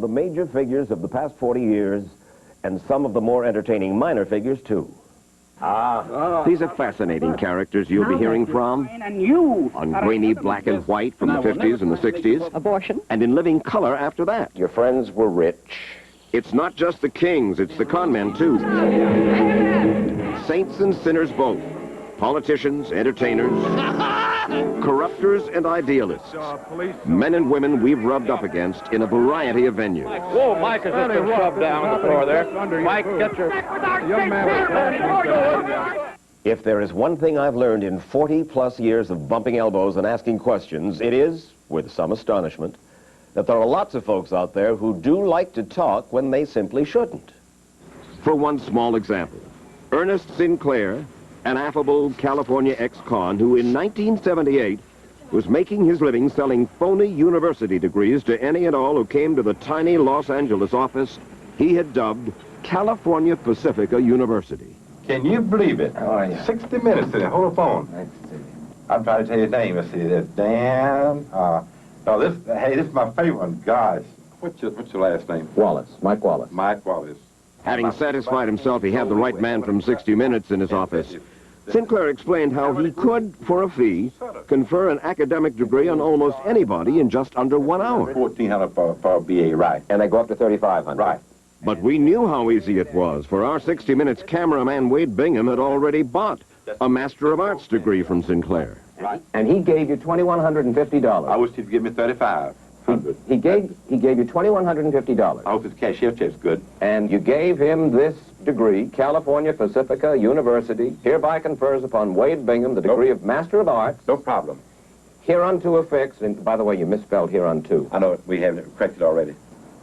the major figures of the past 40 years and some of the more entertaining minor figures, too. These are fascinating characters you'll be hearing from on grainy black and white from the 50s and the 60s. Abortion. And in living color after that. Your friends were rich. It's not just the kings, it's the con men, too. Saints and sinners both. Politicians, entertainers, corruptors and idealists. Men and women we've rubbed up against in a variety of venues. Whoa, Mike has just been shoved down on the floor there. Mike, get your... Young man. If there is one thing I've learned in 40-plus years of bumping elbows and asking questions, it is, with some astonishment, that there are lots of folks out there who do like to talk when they simply shouldn't. For one small example, Ernest Sinclair, an affable California ex-con who in 1978 was making his living selling phony university degrees to any and all who came to the tiny Los Angeles office he had dubbed California Pacifica University. Can you believe it? How are you? 60 minutes today. Hold the phone. Nice to see you. I'm trying to tell you his name. Let's see. There's Dan. This is my favorite one. Gosh. What's your last name? Wallace. Mike Wallace. Mike Wallace. Having satisfied himself he had the right man from 60 Minutes in his office, Sinclair explained how he could, for a fee, confer an academic degree on almost anybody in just under 1 hour. 1,400 for a BA, right. And they go up to 3,500. Right. But we knew how easy it was, for our 60 Minutes cameraman Wade Bingham had already bought a Master of Arts degree from Sinclair. Right. And he gave you $2,150. I wish he'd give me 3,500. He gave you $2,150. I hope his cashier check's good. And you gave him this degree, California Pacifica University, hereby confers upon Wade Bingham the degree of Master of Arts. No problem. Hereunto affixed, and by the way, you misspelled hereunto. I know it. We have it corrected already.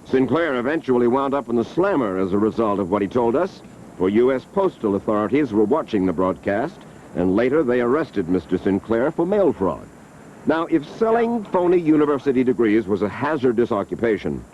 Sinclair eventually wound up in the slammer as a result of what he told us, for U.S. postal authorities were watching the broadcast, and later they arrested Mr. Sinclair for mail fraud. Now, if selling phony university degrees was a hazardous occupation,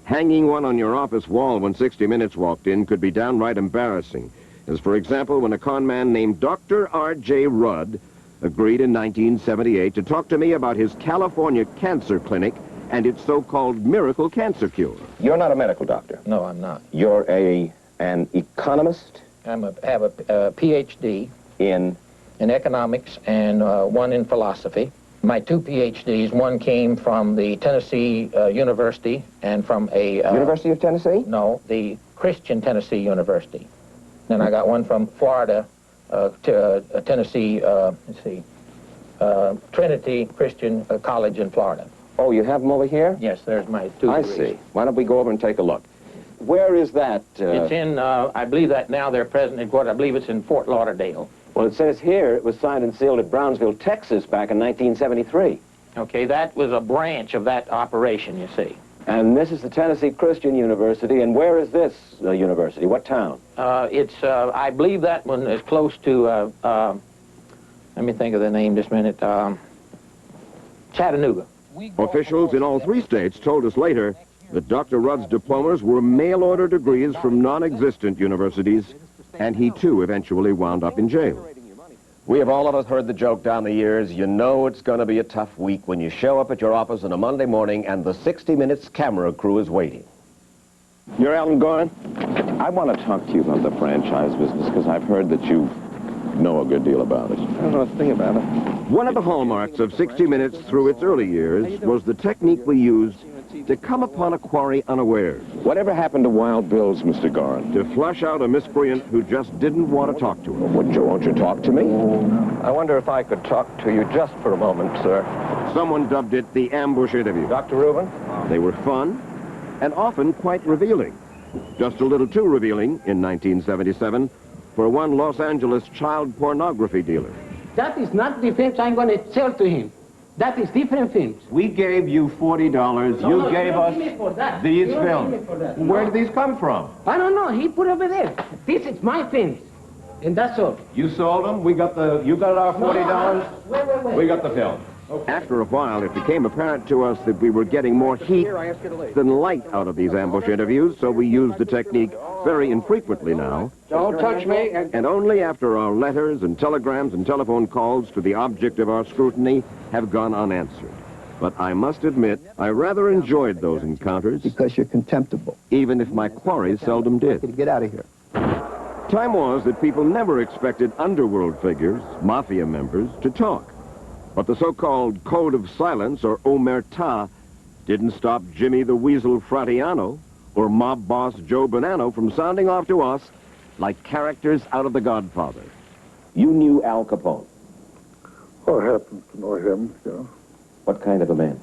hanging one on your office wall when 60 Minutes walked in could be downright embarrassing, as for example when a con man named Dr. R.J. Rudd agreed in 1978 to talk to me about his California cancer clinic and its so-called miracle cancer cure. You're not a medical doctor. No, I'm not. You're an economist? I have a Ph.D. In economics and one in philosophy. My two PhDs, one came from the Tennessee University and from a... University of Tennessee? No, the Christian Tennessee University. Then I got one from Florida, Tennessee, Trinity Christian College in Florida. Oh, you have them over here? Yes, there's my two I degrees. see. Why don't we go over and take a look? Where is that? It's in, I believe that now their present headquarters, I believe it's in Fort Lauderdale. Well, it says here it was signed and sealed at Brownsville, Texas back in 1973. Okay, that was a branch of that operation, you see. And this is the Tennessee Christian University, and where is this university? What town? I believe that one is close to, let me think of the name just a minute, Chattanooga. Officials in all three states told us later that Dr. Rudd's diplomas were mail-order degrees from non-existent universities, and he too eventually wound up in jail. We have all of us heard the joke down the years. You know it's going to be a tough week when you show up at your office on a Monday morning and the 60 Minutes camera crew is waiting. You're Alan Gorin? I want to talk to you about the franchise business because I've heard that you know a good deal about it. I don't know a thing about it. One of the hallmarks of 60 Minutes through its early years was the technique we used to come upon a quarry unawares. Whatever happened to Wild Bills, Mr. Gorin? To flush out a miscreant who just didn't want to talk to him. Won't you talk to me? I wonder if I could talk to you just for a moment, sir. Someone dubbed it the ambush interview. Dr. Rubin? They were fun and often quite revealing. Just a little too revealing in 1977 for one Los Angeles child pornography dealer. That is not the films I'm going to sell to him. That is different films. We gave you $40. You gave us these films. Where did these come from? I don't know. He put over there. This is my films. And that's all. You sold them. You got our $40. Wait. We got the film. After a while, it became apparent to us that we were getting more heat than light out of these ambush interviews, so we used the technique very infrequently now. Don't touch me. And only after our letters and telegrams and telephone calls to the object of our scrutiny have gone unanswered. But I must admit, I rather enjoyed those encounters, Because you're contemptible. even if my quarries seldom did. Get out of here. Time was that people never expected underworld figures, mafia members, to talk. But the so-called Code of Silence, or Omerta, didn't stop Jimmy the Weasel Fratiano or mob boss Joe Bonanno from sounding off to us like characters out of The Godfather. You knew Al Capone. Oh, I happen to know him, you know. What kind of a man?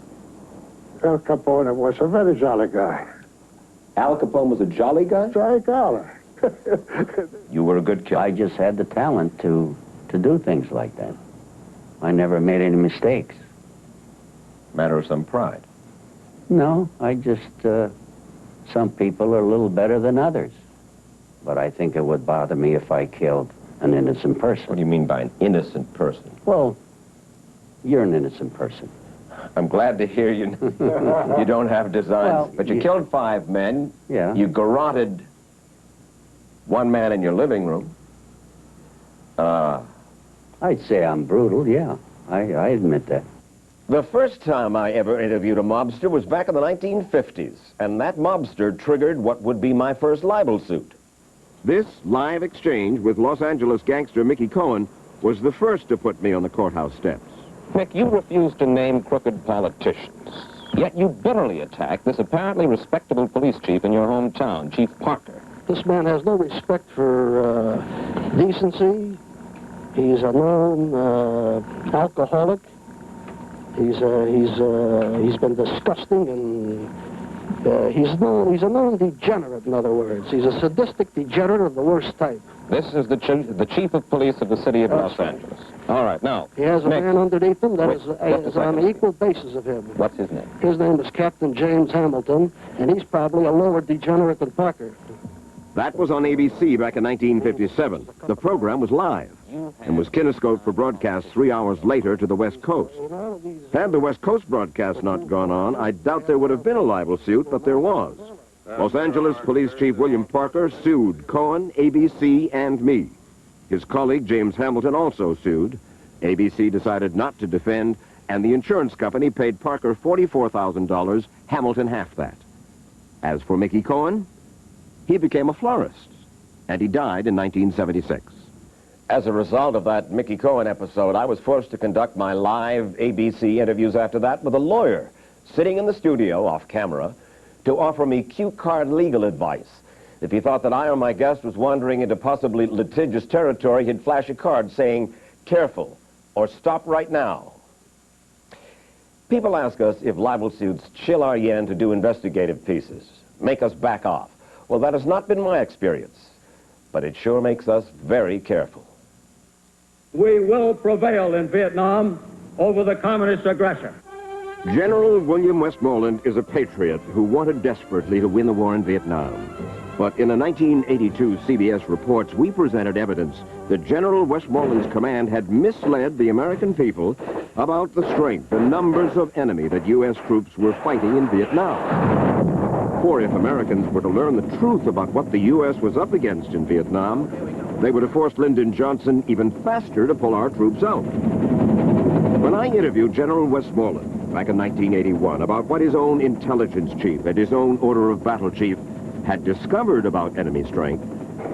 Al Capone was a very jolly guy. Al Capone was a jolly guy? Jolly guy. You were a good killer. I just had the talent to do things like that. I never made any mistakes. Matter of some pride. No, I just, some people are a little better than others. But I think it would bother me if I killed an innocent person. What do you mean by an innocent person? Well, you're an innocent person. I'm glad to hear you you don't have designs. Well, but you killed 5 men. Yeah. You garroted 1 man in your living room. I'd say I'm brutal, yeah. I admit that. The first time I ever interviewed a mobster was back in the 1950s, and that mobster triggered what would be my first libel suit. This live exchange with Los Angeles gangster Mickey Cohen was the first to put me on the courthouse steps. Mick, you refuse to name crooked politicians. Yet you bitterly attack this apparently respectable police chief in your hometown, Chief Parker. This man has no respect for decency. He's a known alcoholic. He's been disgusting, and he's a known degenerate, in other words. He's a sadistic degenerate of the worst type. This is the chief of police of the city of Los Angeles. All right, now, He has a Mick, man underneath him that wait, is just a on second. an equal basis of him. What's his name? His name is Captain James Hamilton, and he's probably a lower degenerate than Parker. That was on ABC back in 1957. The program was live and was kinescoped for broadcast 3 hours later to the West Coast. Had the West Coast broadcast not gone on, I doubt there would have been a libel suit, but there was. Los Angeles Police Chief William Parker sued Cohen, ABC, and me. His colleague, James Hamilton, also sued. ABC decided not to defend, and the insurance company paid Parker $44,000, Hamilton half that. As for Mickey Cohen, he became a florist, and he died in 1976. As a result of that Mickey Cohen episode, I was forced to conduct my live ABC interviews after that with a lawyer sitting in the studio off camera to offer me cue card legal advice. If he thought that I or my guest was wandering into possibly litigious territory, he'd flash a card saying, "Careful," or "Stop right now." People ask us if libel suits chill our yen to do investigative pieces, make us back off. Well, that has not been my experience, but it sure makes us very careful. We will prevail in Vietnam over the communist aggressor. General William Westmoreland is a patriot who wanted desperately to win the war in Vietnam. But in a 1982 CBS report, we presented evidence that General Westmoreland's command had misled the American people about the strength and numbers of enemy that U.S. troops were fighting in Vietnam. For if Americans were to learn the truth about what the U.S. was up against in Vietnam, they would have forced Lyndon Johnson even faster to pull our troops out. When I interviewed General Westmoreland back in 1981 about what his own intelligence chief and his own order of battle chief had discovered about enemy strength,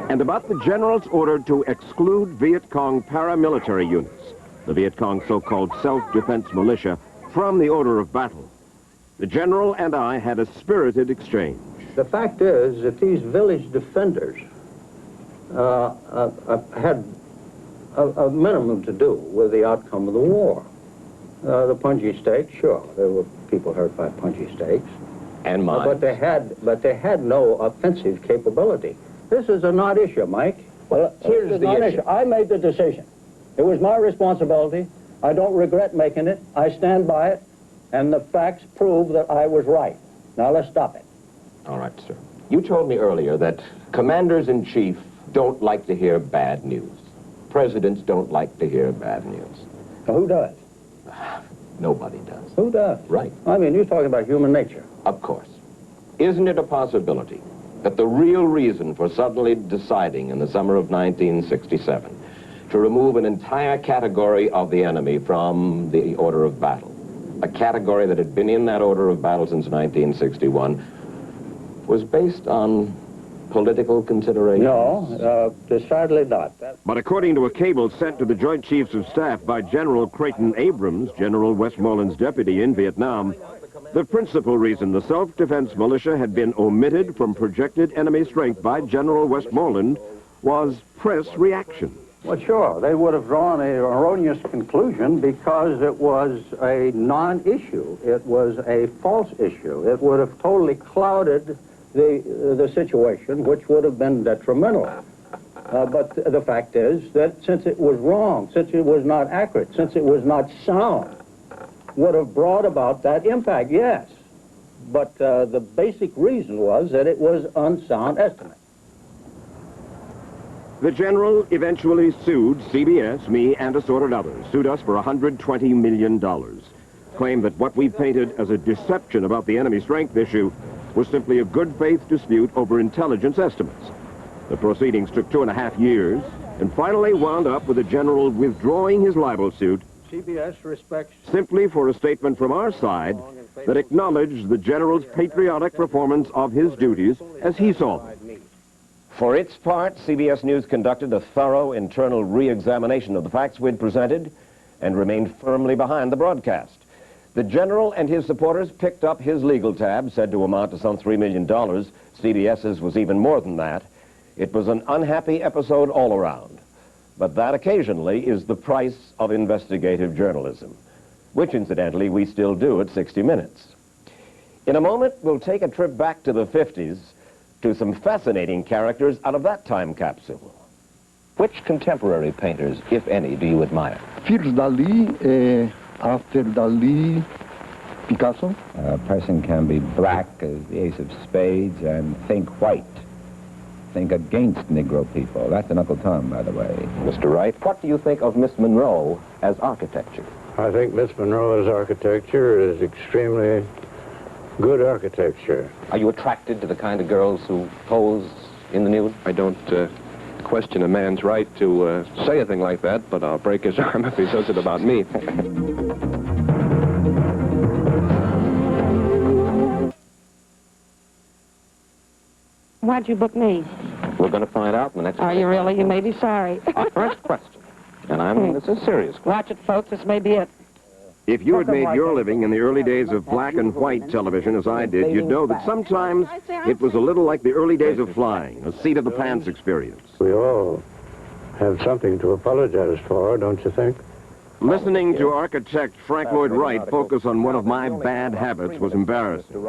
and about the general's order to exclude Viet Cong paramilitary units, the Viet Cong so-called self-defense militia, from the order of battle, the general and I had a spirited exchange. The fact is that these village defenders had a minimum to do with the outcome of the war. The punji stakes, sure, there were people hurt by punji stakes. And mines. But they had no offensive capability. This is a non-issue, Mike. Well, here's the issue. I made the decision. It was my responsibility. I don't regret making it. I stand by it. And the facts prove that I was right. Now let's stop it. All right, sir. You told me earlier that commanders-in-chief don't like to hear bad news. Presidents don't like to hear bad news. Now, who does? Nobody does. Who does? Right. I mean, you're talking about human nature. Of course. Isn't it a possibility that the real reason for suddenly deciding in the summer of 1967 to remove an entire category of the enemy from the order of battle a category that had been in that order of battle since 1961, was based on political considerations? No, decidedly not. But according to a cable sent to the Joint Chiefs of Staff by General Creighton Abrams, General Westmoreland's deputy in Vietnam, the principal reason the self-defense militia had been omitted from projected enemy strength by General Westmoreland was press reaction. Well, sure, they would have drawn an erroneous conclusion because it was a non-issue. It was a false issue. It would have totally clouded the situation, which would have been detrimental. But the fact is that since it was wrong, since it was not accurate, since it was not sound, would have brought about that impact, yes. But the basic reason was that it was unsound estimate. The general eventually sued CBS, me, and assorted others, sued us for $120 million, claimed that what we painted as a deception about the enemy strength issue was simply a good faith dispute over intelligence estimates. The proceedings took 2.5 years and finally wound up with the general withdrawing his libel suit CBS respects simply for a statement from our side that acknowledged the general's patriotic performance of his duties as he saw them. For its part, CBS News conducted a thorough internal re-examination of the facts we'd presented and remained firmly behind the broadcast. The general and his supporters picked up his legal tab, said to amount to some $3 million. CBS's was even more than that. It was an unhappy episode all around. But that occasionally is the price of investigative journalism, which incidentally we still do at 60 Minutes. In a moment, we'll take a trip back to the 50s to some fascinating characters out of that time capsule. Which contemporary painters, if any, do you admire? First Dali, after Dali, Picasso. A person can be black as the ace of spades and think white. Think against Negro people. That's an Uncle Tom, by the way. Mr. Wright, what do you think of Miss Monroe as architecture? I think Miss Monroe's architecture is extremely good architecture. Are you attracted to the kind of girls who pose in the nude? I don't question a man's right to say a thing like that, but I'll break his arm if he says it about me. Why'd you book me? We're going to find out in the next... Are you really? You may be sorry. Our first question. And this is a serious question. Watch it, folks. This may be it. If you had made your living in the early days of black and white television, as I did, you'd know that sometimes it was a little like the early days of flying, a seat-of-the-pants experience. We all have something to apologize for, don't you think? Listening to architect Frank Lloyd Wright focus on one of my bad habits was embarrassing.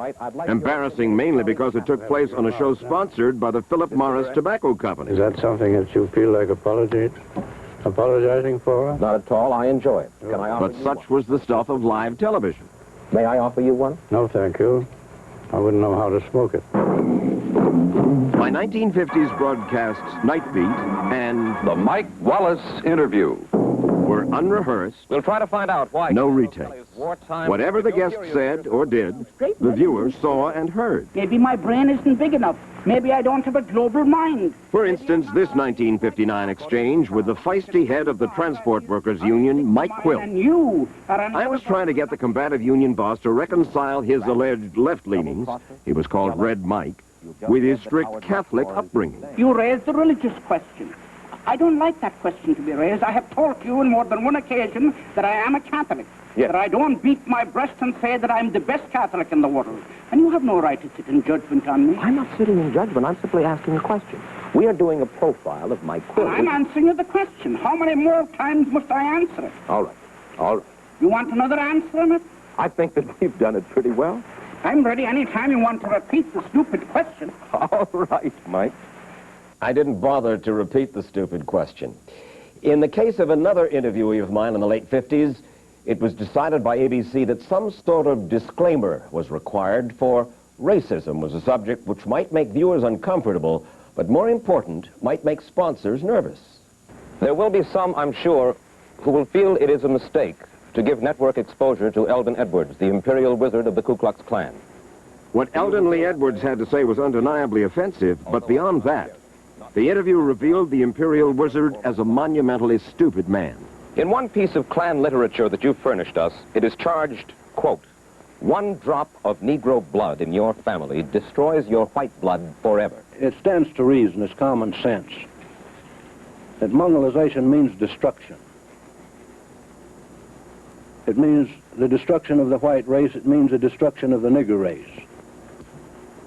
Embarrassing mainly because it took place on a show sponsored by the Philip Morris Tobacco Company. Is that something that you feel like apologizing for? Not at all. I enjoy it. Can I offer But such was the stuff of live television. May I offer you one? No, thank you. I wouldn't know how to smoke it. My 1950s broadcasts Night Beat and The Mike Wallace Interview were unrehearsed. We'll try to find out why. No retakes. Whatever the guest said or did, the viewers saw and heard. Maybe my brain isn't big enough. Maybe I don't have a global mind. For instance, this 1959 exchange with the feisty head of the Transport Workers Union, Mike Quill. I was trying to get the combative union boss to reconcile his alleged left-leanings, he was called Red Mike, with his strict Catholic upbringing. You raised the religious question. I don't like that question to be raised. I have told you on more than one occasion that I am a Catholic. Yes. That I don't beat my breast and say that I'm the best Catholic in the world. And you have no right to sit in judgment on me. I'm not sitting in judgment. I'm simply asking a question. We are doing a profile of Mike Quill. I'm answering you the question. How many more times must I answer it? All right. All right. You want another answer on it? I think that we've done it pretty well. I'm ready any time you want to repeat the stupid question. All right, Mike. I didn't bother to repeat the stupid question. In the case of another interviewee of mine in the late 50s, it was decided by ABC that some sort of disclaimer was required, for racism was a subject which might make viewers uncomfortable, but more important, might make sponsors nervous. There will be some, I'm sure, who will feel it is a mistake to give network exposure to Eldon Edwards, the imperial wizard of the Ku Klux Klan. What Eldon Lee Edwards had to say was undeniably offensive, but beyond that, the interview revealed the imperial wizard as a monumentally stupid man. In one piece of Klan literature that you furnished us, it is charged quote, "One drop of Negro blood in your family destroys your white blood forever." It stands to reason, it's common sense, that Mongolization means destruction. It means the destruction of the white race, it means the destruction of the Negro race.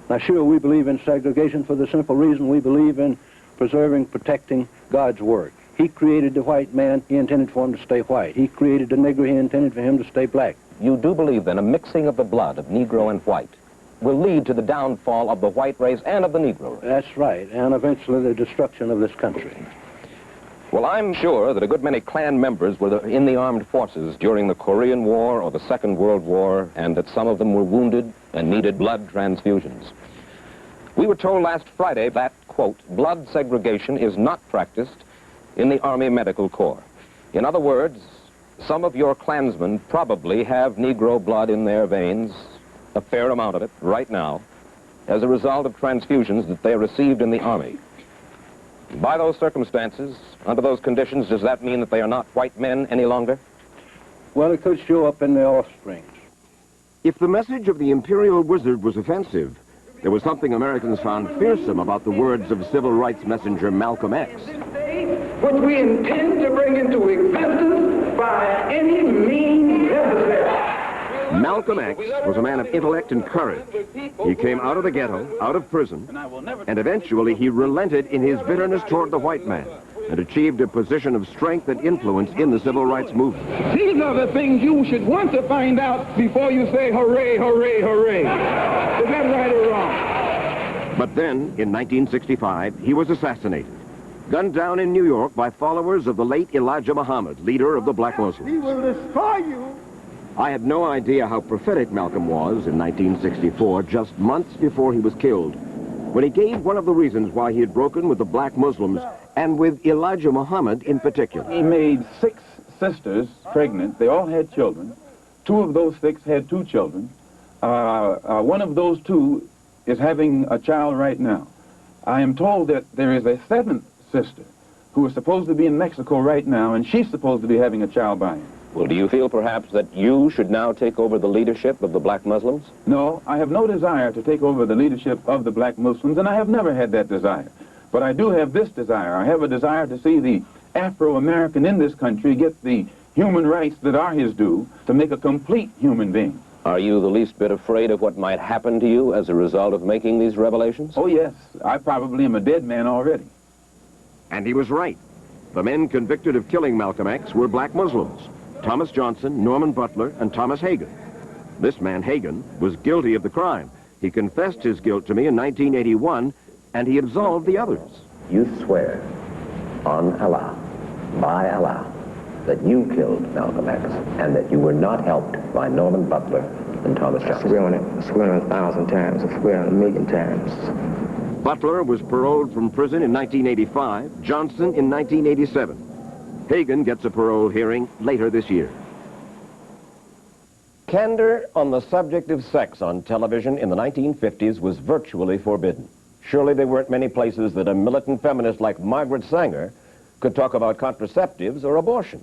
Now sure, we believe in segregation for the simple reason we believe in preserving, protecting God's word. He created the white man, he intended for him to stay white. He created the Negro, he intended for him to stay black. You do believe, then, a mixing of the blood of Negro and white will lead to the downfall of the white race and of the Negro race? That's right, and eventually the destruction of this country. Well, I'm sure that a good many Klan members were in the armed forces during the Korean War or the Second World War, and that some of them were wounded and needed blood transfusions. We were told last Friday that, quote, blood segregation is not practiced in the Army Medical Corps. In other words, some of your Klansmen probably have Negro blood in their veins, a fair amount of it, right now, as a result of transfusions that they received in the Army. By those circumstances, under those conditions, does that mean that they are not white men any longer? Well, it could show up in their offspring. If the message of the Imperial Wizard was offensive, there was something Americans found fearsome about the words of civil rights messenger Malcolm X. Which we intend to bring into existence by any means necessary. Malcolm X was a man of intellect and courage. He came out of the ghetto, out of prison, and eventually he relented in his bitterness toward the white man and achieved a position of strength and influence in the civil rights movement. These are the things you should want to find out before you say hooray, hooray, hooray. Is that right or wrong? But then, in 1965, he was assassinated, gunned down in New York by followers of the late Elijah Muhammad, leader of the black Muslims. He will destroy you. I had no idea how prophetic Malcolm was in 1964, just months before he was killed, when he gave one of the reasons why he had broken with the black Muslims, and with Elijah Muhammad in particular. He made 6 sisters pregnant. They all had children. 2 of those 6 had 2 children. One of those 2 is having a child right now. I am told that there is a 7th sister who is supposed to be in Mexico right now, and she's supposed to be having a child by him. Well, do you feel perhaps that you should now take over the leadership of the black Muslims? No, I have no desire to take over the leadership of the black Muslims, and I have never had that desire. But I do have this desire. I have a desire to see the Afro-American in this country get the human rights that are his due to make a complete human being. Are you the least bit afraid of what might happen to you as a result of making these revelations? Oh, yes. I probably am a dead man already. And he was right. The men convicted of killing Malcolm X were black Muslims: Thomas Johnson, Norman Butler, and Thomas Hagen. This man, Hagen, was guilty of the crime. He confessed his guilt to me in 1981, and he absolved the others. You swear on Allah, by Allah, that you killed Malcolm X and that you were not helped by Norman Butler and Thomas Johnson. I swear on it. I swear on it 1,000 times. I swear on it 1,000,000 times. Butler was paroled from prison in 1985, Johnson in 1987. Hagen gets a parole hearing later this year. Candor on the subject of sex on television in the 1950s was virtually forbidden. Surely there weren't many places that a militant feminist like Margaret Sanger could talk about contraceptives or abortion.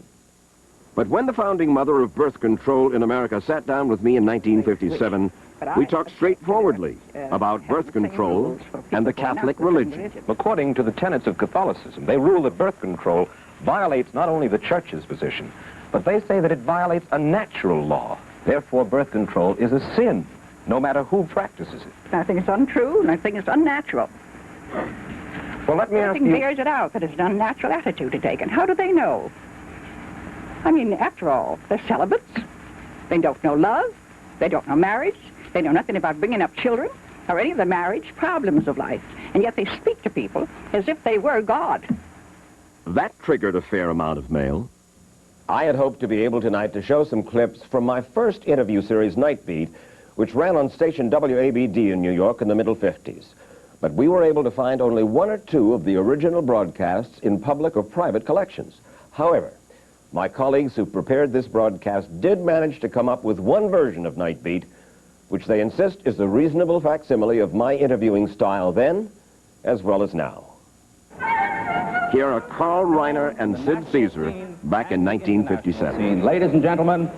But when the founding mother of birth control in America sat down with me in 1957, we talked straightforwardly about birth control and the Catholic religion. According to the tenets of Catholicism, they rule that birth control violates not only the Church's position, but they say that it violates a natural law. Therefore, birth control is a sin, no matter who practices it. I think it's untrue, and I think it's unnatural. Well, let me ask Everything you... bears it out that it's an unnatural attitude to take. And how do they know? I mean, after all, they're celibates. They don't know love. They don't know marriage. They know nothing about bringing up children or any of the marriage problems of life. And yet they speak to people as if they were God. That triggered a fair amount of mail. I had hoped to be able tonight to show some clips from my first interview series, Night Beat, which ran on station WABD in New York in the middle 50s. But we were able to find only 1 or 2 of the original broadcasts in public or private collections. However, my colleagues who prepared this broadcast did manage to come up with one version of Night Beat, which they insist is a reasonable facsimile of my interviewing style then, as well as now. Here are Carl Reiner and Sid Caesar back in 1957. Ladies and gentlemen,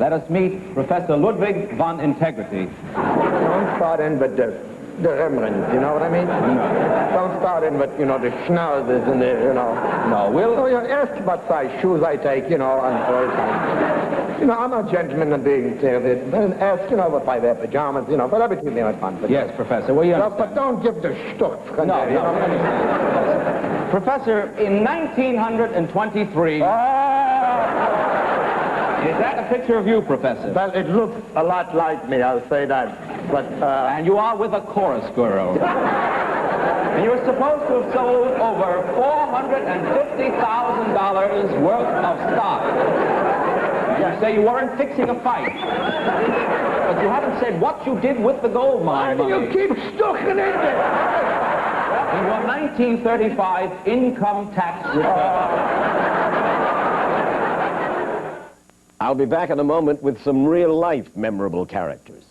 Let us meet Professor Ludwig von Integrity. Don't start in with the remnants, you know what I mean? Don't start in with, you know, the schnauzers and the, you know. No, we'll... So you ask what size shoes I take, you know, and you know, I'm a gentleman and being and ask, you know, if I wear pajamas, you know, but everything they want. Yes, Professor, well, you understand. But don't give the stuff. No, you know, Professor, in 1923... Is that a picture of you, Professor? Well, it looks a lot like me, I'll say that. But, and you are with a chorus girl. And you're supposed to have sold over $450,000 worth of stock. You say you weren't fixing a fight. But you haven't said what you did with the gold mine money. You keep stalking in there. In your 1935 income tax return. I'll be back in a moment with some real-life memorable characters.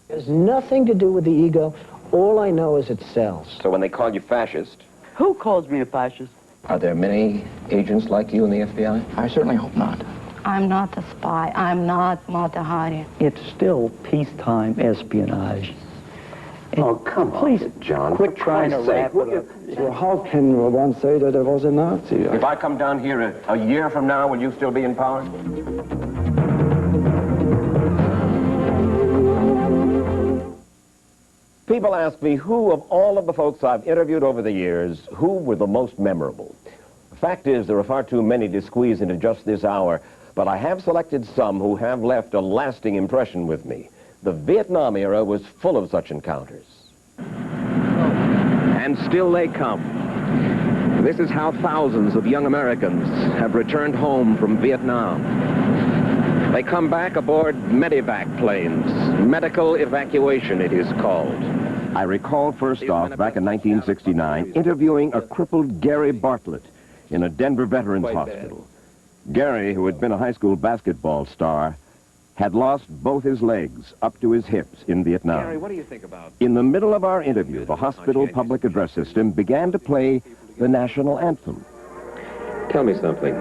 It has nothing to do with the ego. All I know is it sells. So when they call you fascist... Who calls me a fascist? Are there many agents like you in the FBI? I certainly hope not. I'm not a spy. I'm not Mata Hari. It's still peacetime espionage. Oh, come on, please, John. Quit trying to wrap it up. So how can one say that I was a Nazi? If I come down here a year from now, will you still be in power? People ask me who of all of the folks I've interviewed over the years, who were the most memorable. The fact is, there are far too many to squeeze into just this hour, but I have selected some who have left a lasting impression with me. The Vietnam era was full of such encounters. And still they come. This is how thousands of young Americans have returned home from Vietnam. They come back aboard medevac planes. Medical evacuation, it is called. I recall first off, back in 1969, interviewing a crippled Gary Bartlett in a Denver Veterans Hospital. Gary, who had been a high school basketball star, had lost both his legs up to his hips in Vietnam. Gary, what do you think about... In the middle of our interview, the hospital public address system began to play the national anthem. Tell me something.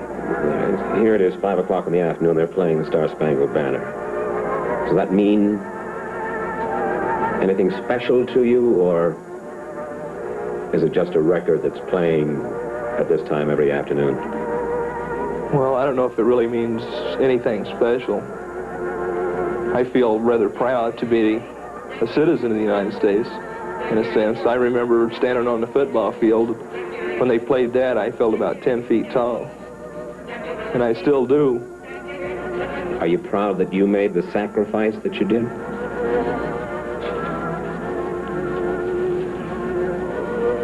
Here it is, 5 o'clock in the afternoon, they're playing the Star-Spangled Banner. Does that mean anything special to you, or is it just a record that's playing at this time every afternoon? Well, I don't know if it really means anything special. I feel rather proud to be a citizen of the United States, in a sense. I remember standing on the football field. When they played that, I felt about 10 feet tall. And I still do. Are you proud that you made the sacrifice that you did?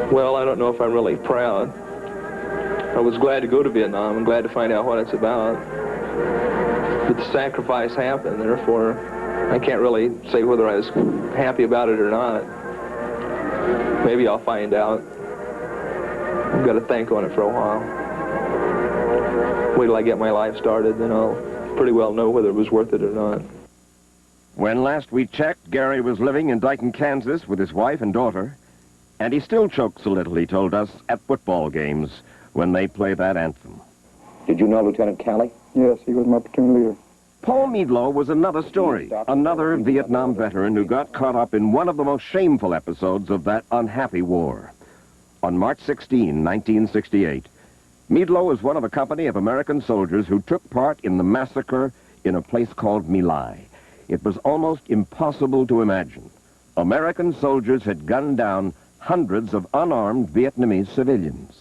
Well, I don't know if I'm really proud. I was glad to go to Vietnam and glad to find out what it's about. But the sacrifice happened, therefore I can't really say whether I was happy about it or not. Maybe I'll find out. I've got to think on it for a while. Wait till I get my life started, then I'll pretty well know whether it was worth it or not. When last we checked, Gary was living in Dayton, Kansas with his wife and daughter, and he still chokes a little, he told us, at football games when they play that anthem. Did you know Lieutenant Calley? Yes, he was my platoon leader. Paul Meadlow was another story, another Vietnam veteran who got caught up in one of the most shameful episodes of that unhappy war. On March 16, 1968, Meadlow was one of a company of American soldiers who took part in the massacre in a place called My Lai. It was almost impossible to imagine. American soldiers had gunned down hundreds of unarmed Vietnamese civilians.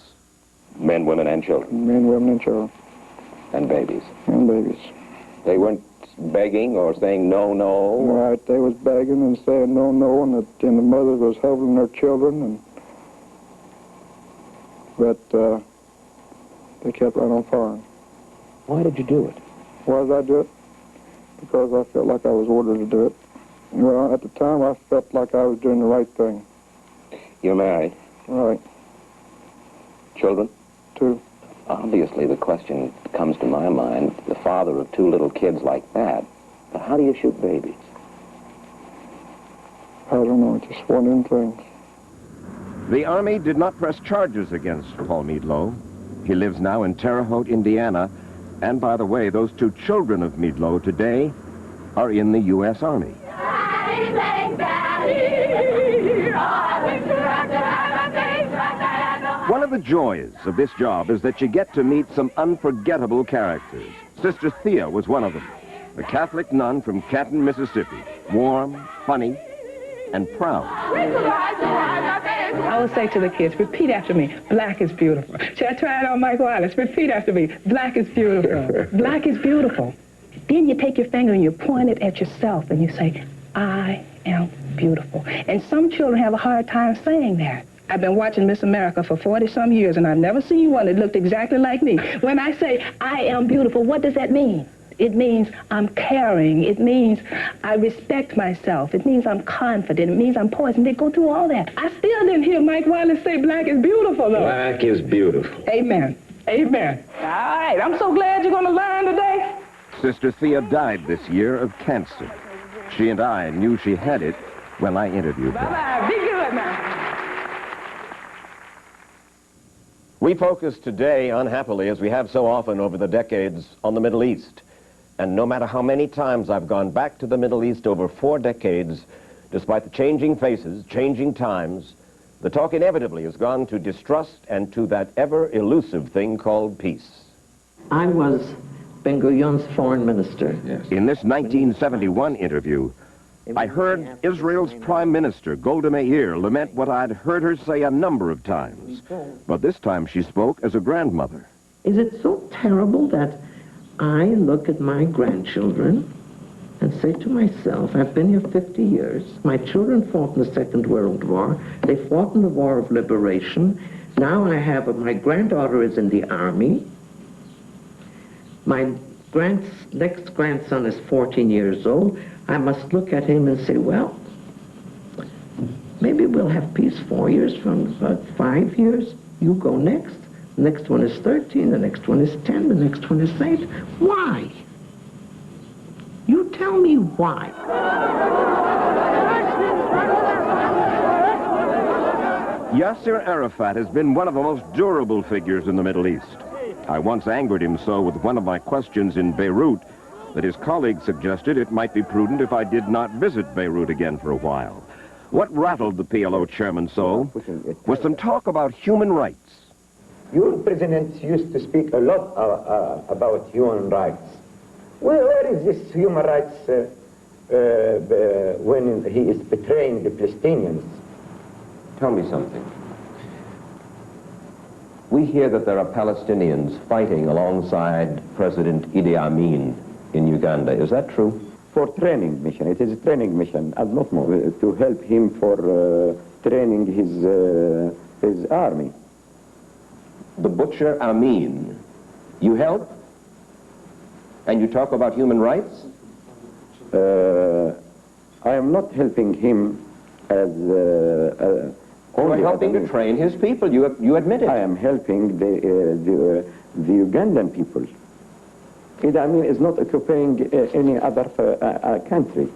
Men, women, and children. Men, women, and children. And babies. And babies. They weren't begging or saying no, no? Right, they was begging and saying no, no, and the mothers was holding their children, but they kept right on firing. Why did you do it? Why did I do it? Because I felt like I was ordered to do it. Well, at the time, I felt like I was doing the right thing. You're married? Right. Children? 2. Obviously, the question comes to my mind, the father of 2 little kids like that, but how do you shoot babies? I don't know, it's just one of them things. The Army did not press charges against Paul Meadlow. He lives now in Terre Haute, Indiana, And by the way, those two children of Midlo today are in the U.S. Army. One of the joys of this job is that you get to meet some unforgettable characters. Sister Thea was one of them, a Catholic nun from Canton, Mississippi. Warm, funny, and proud. I would say to the kids, repeat after me, black is beautiful. Should I try it on Mike Wallace? Repeat after me, black is beautiful. Black is beautiful. Then you take your finger and you point it at yourself and you say, I am beautiful. And some children have a hard time saying that. I've been watching Miss America for 40-some years, and I've never seen one that looked exactly like me. When I say, I am beautiful, what does that mean? It means I'm caring. It means I respect myself. It means I'm confident. It means I'm poised. And they go through all that. I still didn't hear Mike Wallace say black is beautiful, though. Black is beautiful. Amen. Amen. All right. I'm so glad you're going to learn today. Sister Thea died this year of cancer. She and I knew she had it when I interviewed her. Bye-bye. Be good now. We focus today, unhappily, as we have so often over the decades, on the Middle East. And no matter how many times I've gone back to the Middle East over 4 decades, despite the changing faces, changing times, the talk inevitably has gone to distrust and to that ever-elusive thing called peace. I was Ben Gurion's foreign minister. Yes. In this 1971 interview, I heard Israel's Prime Minister, Golda Meir, lament what I'd heard her say a number of times. But this time she spoke as a grandmother. Is it so terrible that I look at my grandchildren and say to myself, I've been here 50 years. My children fought in the Second World War. They fought in the War of Liberation. Now I have my granddaughter is in the Army. My next grandson is 14 years old. I must look at him and say, well, maybe we'll have peace 4 years from 5 years. You go next. The next one is 13, the next one is 10, the next one is 8. Why? You tell me why. Yasser Arafat has been one of the most durable figures in the Middle East. I once angered him so with one of my questions in Beirut that his colleagues suggested it might be prudent if I did not visit Beirut again for a while. What rattled the PLO chairman so was some talk about human rights. Your president used to speak a lot about human rights. Where is this human rights when he is betraying the Palestinians? Tell me something. We hear that there are Palestinians fighting alongside President Idi Amin in Uganda. Is that true? For training mission. It is a training mission, and not more. To help him for training his army. The butcher Amin, you help? And you talk about human rights? I am not helping him as you are helping to train his people. You admit it. I am helping the Ugandan people. Idi Amin is not occupying any other country.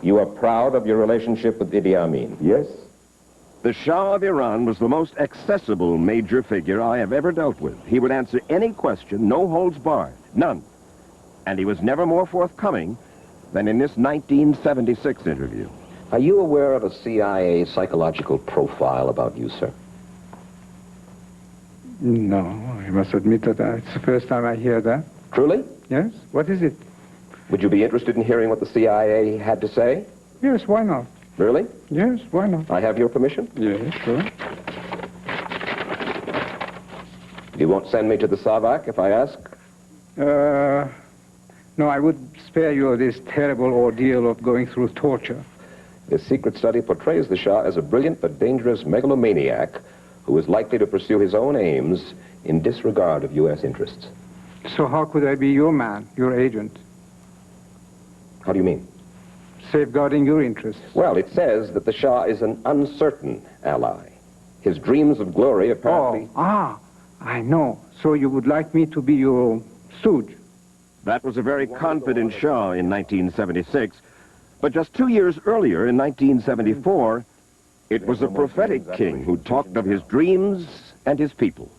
You are proud of your relationship with Idi Amin? Yes. The Shah of Iran was the most accessible major figure I have ever dealt with. He would answer any question, no holds barred, none. And he was never more forthcoming than in this 1976 interview. Are you aware of a CIA psychological profile about you, sir? No, I must admit that it's the first time I hear that. Truly? Yes. What is it? Would you be interested in hearing what the CIA had to say? Yes, why not? Really? Yes, why not? I have your permission? Yes, sure. You won't send me to the Savak if I ask? No, I would spare you this terrible ordeal of going through torture. This secret study portrays the Shah as a brilliant but dangerous megalomaniac who is likely to pursue his own aims in disregard of U.S. interests. So how could I be your man, your agent? How do you mean? Safeguarding your interests. Well, it says that the Shah is an uncertain ally. His dreams of glory apparently... I know. So you would like me to be your stooge? That was a very confident Shah in 1976. But just 2 years earlier, in 1974, it was a prophetic king who talked of his dreams and his people.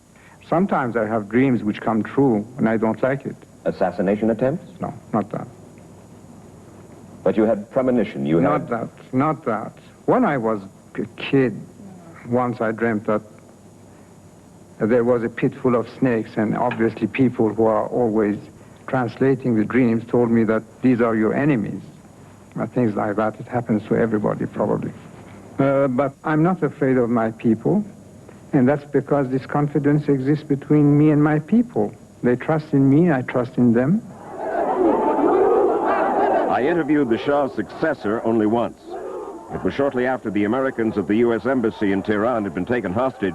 Sometimes I have dreams which come true, and I don't like it. Assassination attempts? No, not that. But you had premonition, Not that. When I was a kid, once I dreamt that there was a pit full of snakes, and obviously people who are always translating the dreams told me that these are your enemies. Things like that. It happens to everybody, probably. But I'm not afraid of my people, and that's because this confidence exists between me and my people. They trust in me, I trust in them. I interviewed the Shah's successor only once. It was shortly after the Americans at the U.S. Embassy in Tehran had been taken hostage,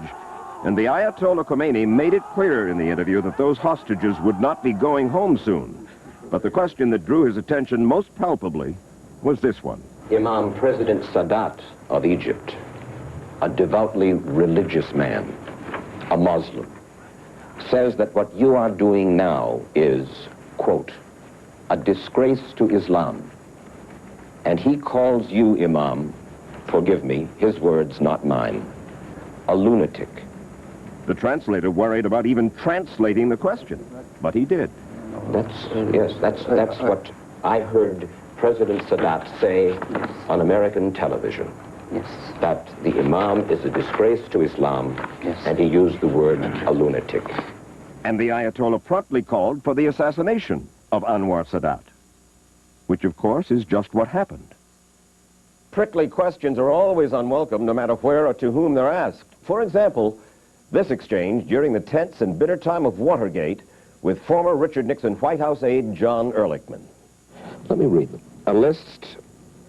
and the Ayatollah Khomeini made it clear in the interview that those hostages would not be going home soon. But the question that drew his attention most palpably was this one. Imam President Sadat of Egypt, a devoutly religious man, a Muslim, says that what you are doing now is, quote, a disgrace to Islam. And he calls you, Imam, forgive me, his words, not mine, a lunatic. The translator worried about even translating the question, but he did. That's what I heard President Sadat say on American television. Yes. That the Imam is a disgrace to Islam, and he used the word a lunatic. And the Ayatollah promptly called for the assassination of Anwar Sadat, which of course is just what happened. Prickly questions are always unwelcome, no matter where or to whom they're asked. For example, this exchange during the tense and bitter time of Watergate with former Richard Nixon White House aide John Ehrlichman. Let me read them. A list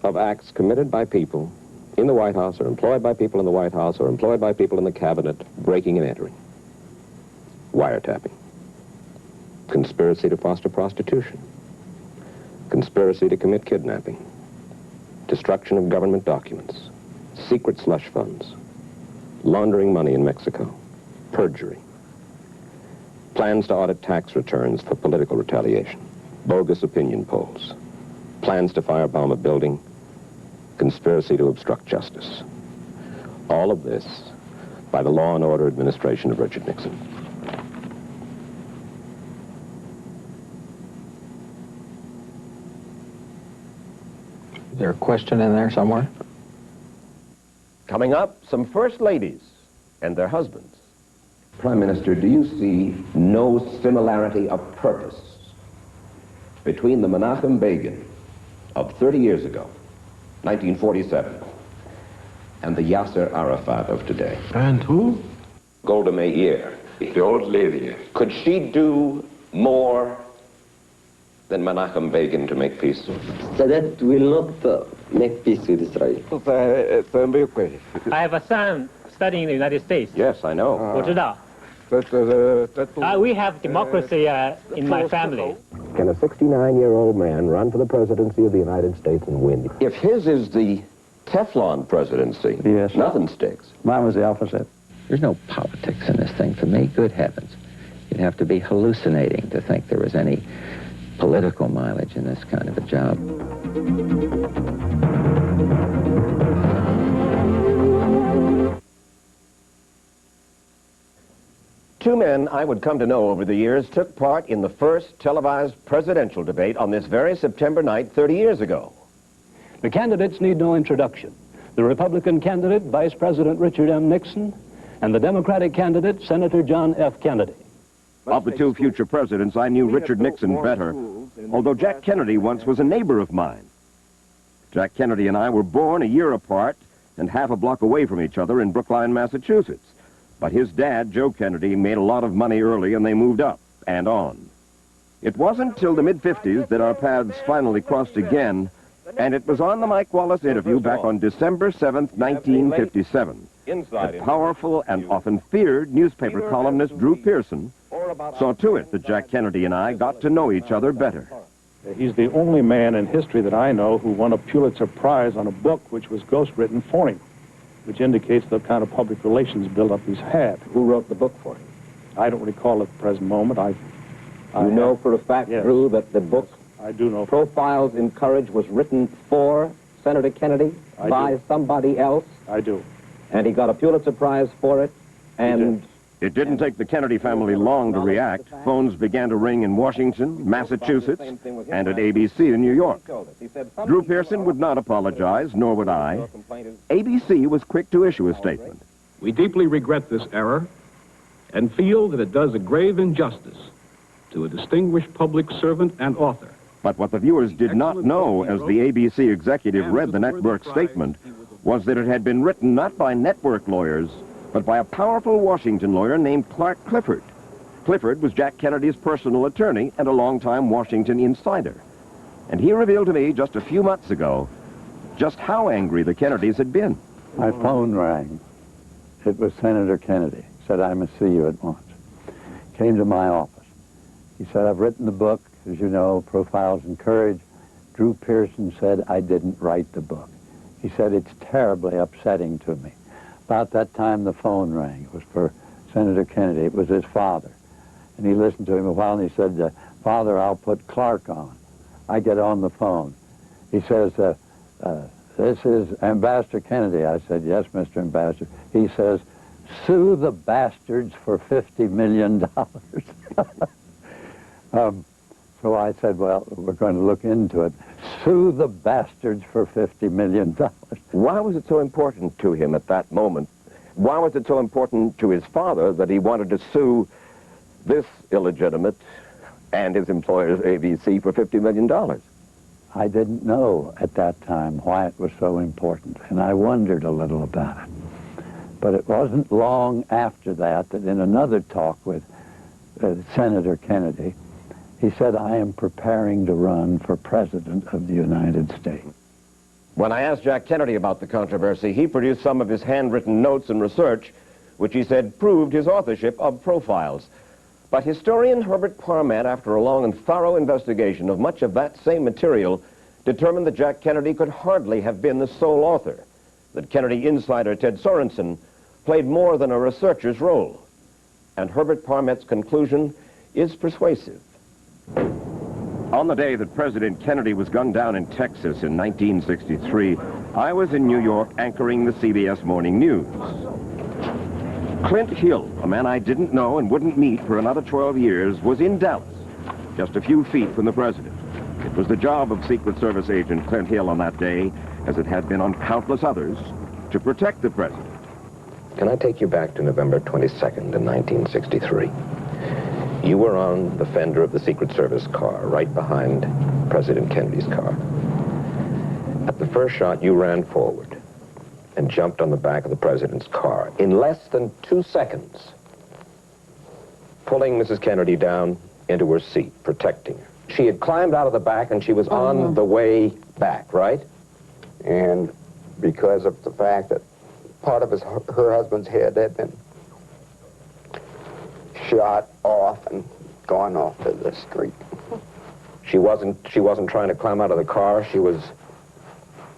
of acts committed by people in the White House or employed by people in the White House or employed by people in the cabinet, breaking and entering. Wiretapping. Conspiracy to foster prostitution. Conspiracy to commit kidnapping. Destruction of government documents. Secret slush funds. Laundering money in Mexico. Perjury. Plans to audit tax returns for political retaliation. Bogus opinion polls. Plans to firebomb a building. Conspiracy to obstruct justice. All of this by the law and order administration of Richard Nixon. Is there a question in there somewhere? Coming up, some first ladies and their husbands. Prime Minister, do you see no similarity of purpose between the Menachem Begin of 30 years ago, 1947, and the Yasser Arafat of today? And who? Golda Meir. The old lady. Could she do more than Menachem Begin to make peace? Sadat will not make peace with Israel. I have a son studying in the United States. Yes, I know. 我知道. We have democracy in my family. Can a 69-year-old man run for the presidency of the United States and win? If his is the Teflon presidency, yes, nothing sticks. Mine was the opposite. There's no politics in this thing for me. Good heavens. You'd have to be hallucinating to think there was any political mileage in this kind of a job. Two men I would come to know over the years took part in the first televised presidential debate on this very September night 30 years ago. The candidates need no introduction. The Republican candidate, Vice President Richard M. Nixon, and the Democratic candidate, Senator John F. Kennedy. Of the two future presidents, I knew Richard Nixon better, although Jack Kennedy once was a neighbor of mine. Jack Kennedy and I were born a year apart and half a block away from each other in Brookline, Massachusetts. But his dad, Joe Kennedy, made a lot of money early and they moved up and on. It wasn't till the mid-50s that our paths finally crossed again, and it was on the Mike Wallace interview back on December 7th, 1957, that powerful and often feared newspaper columnist Drew Pearson saw to it that Jack Kennedy and I got to know each other better. He's the only man in history that I know who won a Pulitzer Prize on a book which was ghostwritten for him, which indicates the kind of public relations build-up he's had. Who wrote the book for him? I don't recall at the present moment. You know for a fact, yes, Drew, that the book, I do know, Profiles in Courage, was written for Senator Kennedy by somebody else? I do. And he got a Pulitzer Prize for it, and It didn't take the Kennedy family long to react. Phones began to ring in Washington, Massachusetts, and at ABC in New York. Drew Pearson would not apologize, nor would I. ABC was quick to issue a statement. We deeply regret this error and feel that it does a grave injustice to a distinguished public servant and author. But what the viewers did not know as the ABC executive read the network statement was that it had been written not by network lawyers, but by a powerful Washington lawyer named Clark Clifford. Clifford was Jack Kennedy's personal attorney and a longtime Washington insider. And he revealed to me just a few months ago just how angry the Kennedys had been. My phone rang. It was Senator Kennedy. Said, I must see you at once. Came to my office. He said, I've written the book, as you know, Profiles in Courage. Drew Pearson said I didn't write the book. He said, it's terribly upsetting to me. About that time, the phone rang. It was for Senator Kennedy. It was his father. And he listened to him a while, and he said, Father, I'll put Clark on. I get on the phone. He says, this is Ambassador Kennedy. I said, yes, Mr. Ambassador. He says, sue the bastards for $50 million. So I said, well, we're going to look into it. Sue the bastards for $50 million. Why was it so important to him at that moment? Why was it so important to his father that he wanted to sue this illegitimate and his employer's ABC for $50 million? I didn't know at that time why it was so important, and I wondered a little about it. But it wasn't long after that in another talk with Senator Kennedy, he said, I am preparing to run for President of the United States. When I asked Jack Kennedy about the controversy, he produced some of his handwritten notes and research, which he said proved his authorship of Profiles. But historian Herbert Parmet, after a long and thorough investigation of much of that same material, determined that Jack Kennedy could hardly have been the sole author, that Kennedy insider Ted Sorensen played more than a researcher's role. And Herbert Parmet's conclusion is persuasive. On the day that President Kennedy was gunned down in Texas in 1963, I was in New York anchoring the CBS Morning News. Clint Hill, a man I didn't know and wouldn't meet for another 12 years, was in Dallas, just a few feet from the president. It was the job of Secret Service agent Clint Hill on that day, as it had been on countless others, to protect the president. Can I take you back to November 22nd in 1963? You were on the fender of the Secret Service car, right behind President Kennedy's car. At the first shot, you ran forward and jumped on the back of the president's car in less than 2 seconds, pulling Mrs. Kennedy down into her seat, protecting her. She had climbed out of the back and she was on the way back, right? And because of the fact that part of her husband's head had been shot off and gone off to the street. She wasn't trying to climb out of the car. She was...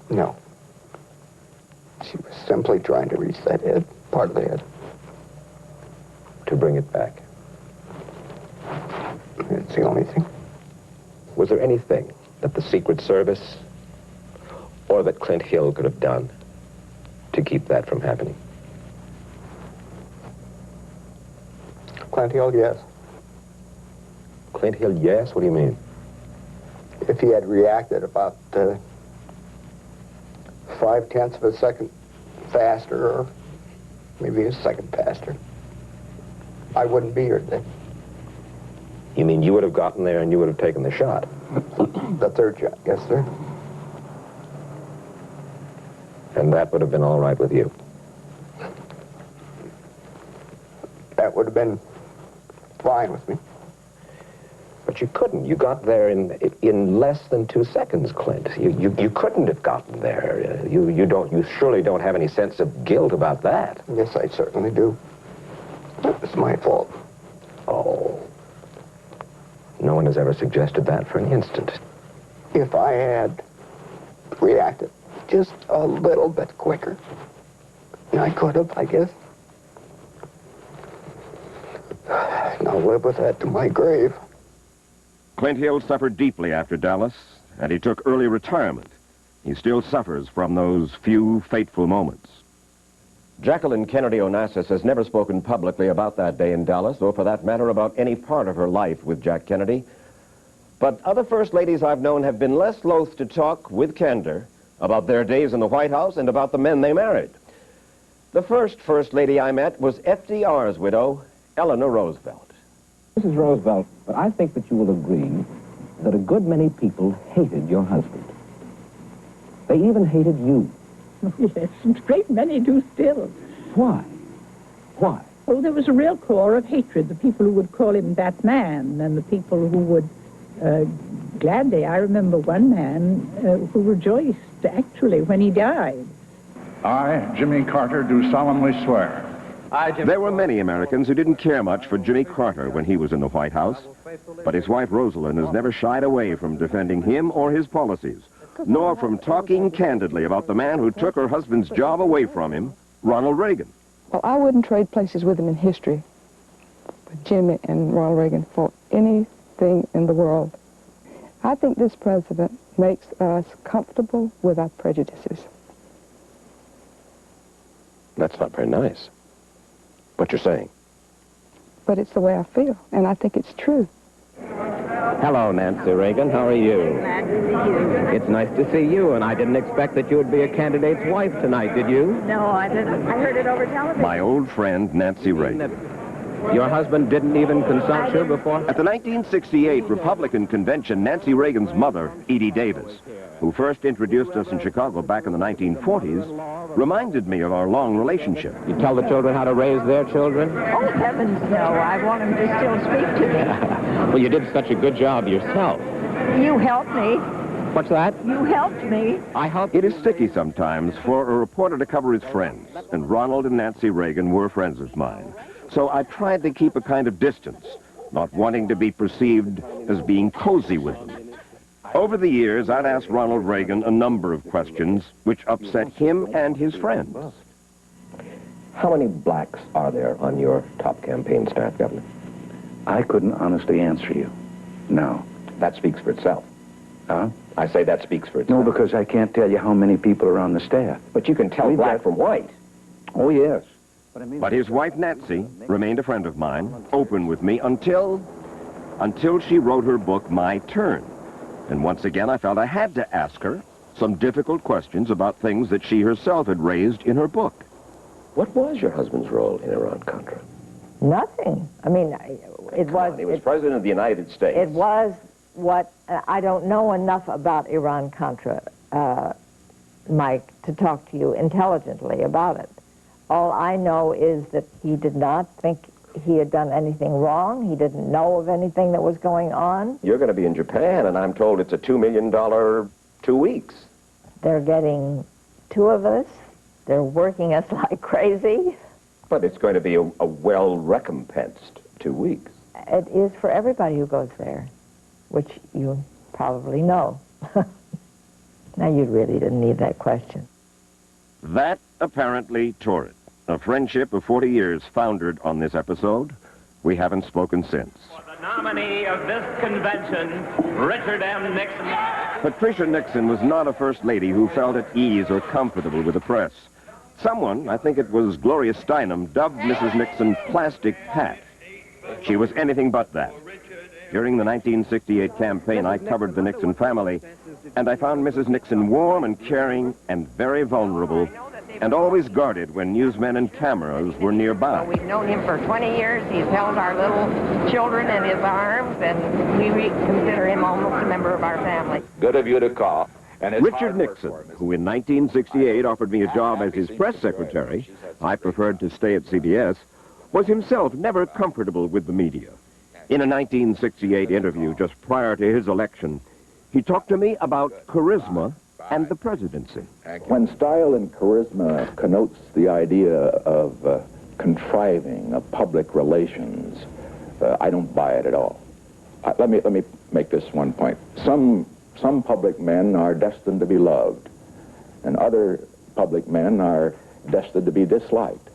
No. She was simply trying to reach that head, part of the head. To bring it back. It's the only thing. Was there anything that the Secret Service or that Clint Hill could have done to keep that from happening? Clint Hill, yes. Clint Hill, yes? What do you mean? If he had reacted about 0.5 of a second faster, or maybe a second faster, I wouldn't be here today. You mean you would have gotten there and you would have taken the shot? The third shot, yes, sir. And that would have been all right with you? That would have been fine with me. But you couldn't. You got there in less than 2 seconds, Clint. You couldn't have gotten there. You surely don't have any sense of guilt about that. Yes, I certainly do. It's my fault. Oh. No one has ever suggested that for an instant. If I had reacted just a little bit quicker, I could have, I guess. And I'll live with that to my grave. Clint Hill suffered deeply after Dallas, and he took early retirement. He still suffers from those few fateful moments. Jacqueline Kennedy Onassis has never spoken publicly about that day in Dallas, or for that matter, about any part of her life with Jack Kennedy. But other first ladies I've known have been less loath to talk with candor about their days in the White House and about the men they married. The first lady I met was FDR's widow, Eleanor Roosevelt. Mrs. Roosevelt, but I think that you will agree that a good many people hated your husband. They even hated you. Oh, yes, a great many do still. Why? Why? Oh, there was a real core of hatred. The people who would call him that man, and the people who would gladly. I remember one man who rejoiced, actually, when he died. I, Jimmy Carter, do solemnly swear. There were many Americans who didn't care much for Jimmy Carter when he was in the White House, but his wife Rosalind has never shied away from defending him or his policies, nor from talking candidly about the man who took her husband's job away from him, Ronald Reagan. Well, I wouldn't trade places with him in history, with Jimmy and Ronald Reagan, for anything in the world. I think this president makes us comfortable with our prejudices. That's not very nice. What you're saying. But it's the way I feel, and I think it's true. Hello, Nancy Reagan. How are you? Glad to see you. It's nice to see you, and I didn't expect that you would be a candidate's wife tonight, did you? No, I didn't. I heard it over television. My old friend, Nancy Reagan. Your husband didn't even consult you before? At the 1968 Republican convention, Nancy Reagan's mother, Edie Davis, who first introduced us in Chicago back in the 1940s, reminded me of our long relationship. You tell the children how to raise their children? Oh, heavens, no. I want them to still speak to me. Well, you did such a good job yourself. You helped me. What's that? You helped me. I helped. It is sticky sometimes for a reporter to cover his friends, and Ronald and Nancy Reagan were friends of mine. So I tried to keep a kind of distance, not wanting to be perceived as being cozy with them. Over the years, I'd asked Ronald Reagan a number of questions which upset him and his friends. How many blacks are there on your top campaign staff, Governor? I couldn't honestly answer you. No. That speaks for itself. Huh? I say that speaks for itself. No, because I can't tell you how many people are on the staff. But you can tell black from white. Oh, yes. But his wife, Nancy, remained a friend of mine, open with me until she wrote her book, My Turn. And once again, I felt I had to ask her some difficult questions about things that she herself had raised in her book. What was your husband's role in Iran-Contra? Nothing. I mean, it was... He was president of the United States. It was what... I don't know enough about Iran-Contra, Mike, to talk to you intelligently about it. All I know is that he did not think he had done anything wrong. He didn't know of anything that was going on. You're going to be in Japan, and I'm told it's a $2 million 2 weeks. They're getting 2 of us. They're working us like crazy. But it's going to be a well-recompensed 2 weeks. It is for everybody who goes there, which you probably know. Now, you really didn't need that question. That apparently tore it. A friendship of 40 years foundered on this episode. We haven't spoken since. The nominee of this convention, Richard M. Nixon. Patricia Nixon was not a first lady who felt at ease or comfortable with the press. Someone, I think it was Gloria Steinem, dubbed Mrs. Nixon Plastic Pat. She was anything but that. During the 1968 campaign, I covered the Nixon family, and I found Mrs. Nixon warm and caring and very vulnerable, and always guarded when newsmen and cameras were nearby. We've known him for 20 years. He's held our little children in his arms, and we consider him almost a member of our family. Good of you to call. And Richard Nixon, who in 1968 offered me a job as his press secretary, I preferred to stay at CBS, was himself never comfortable with the media. In a 1968 interview just prior to his election, he talked to me about charisma and the presidency. When style and charisma connotes the idea of contriving of public relations, I don't buy it at all. Let me make this one point. Some public men are destined to be loved, and other public men are destined to be disliked.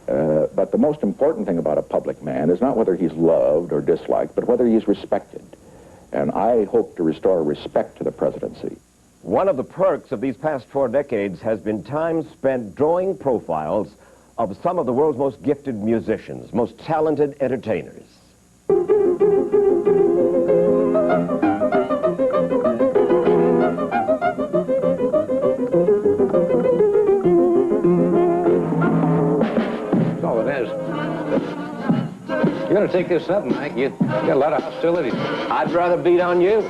But the most important thing about a public man is not whether he's loved or disliked, but whether he's respected. And I hope to restore respect to the presidency. One of the perks of these past 4 decades has been time spent drawing profiles of some of the world's most gifted musicians, most talented entertainers. That's all it is. You're going to take this up, Mike. You got a lot of hostility. I'd rather beat on you.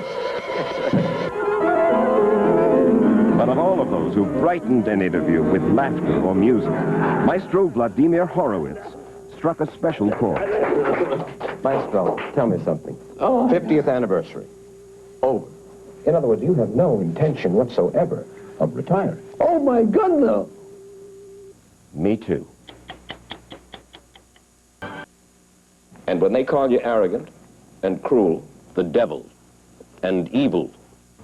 But of all of those who brightened an interview with laughter or music, Maestro Vladimir Horowitz struck a special chord. Maestro, tell me something. 50th anniversary. Over. In other words, you have no intention whatsoever of retiring. Oh, my goodness! Me too. And when they call you arrogant and cruel, the devil, and evil,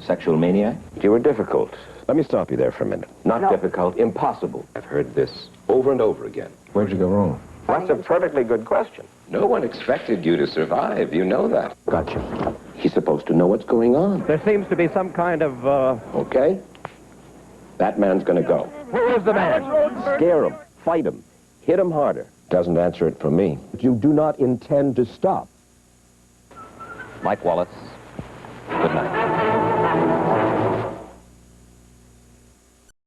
sexual maniac? You were difficult. Let me stop you there for a minute. Not difficult, impossible. I've heard this over and over again. Where'd you go wrong? That's a perfectly good question. No one expected you to survive. You know that. Gotcha. He's supposed to know what's going on. There seems to be some kind of, Okay? That man's gonna go. Where is the man? Scare him. Fight him. Hit him harder. Doesn't answer it for me. But you do not intend to stop. Mike Wallace, good night.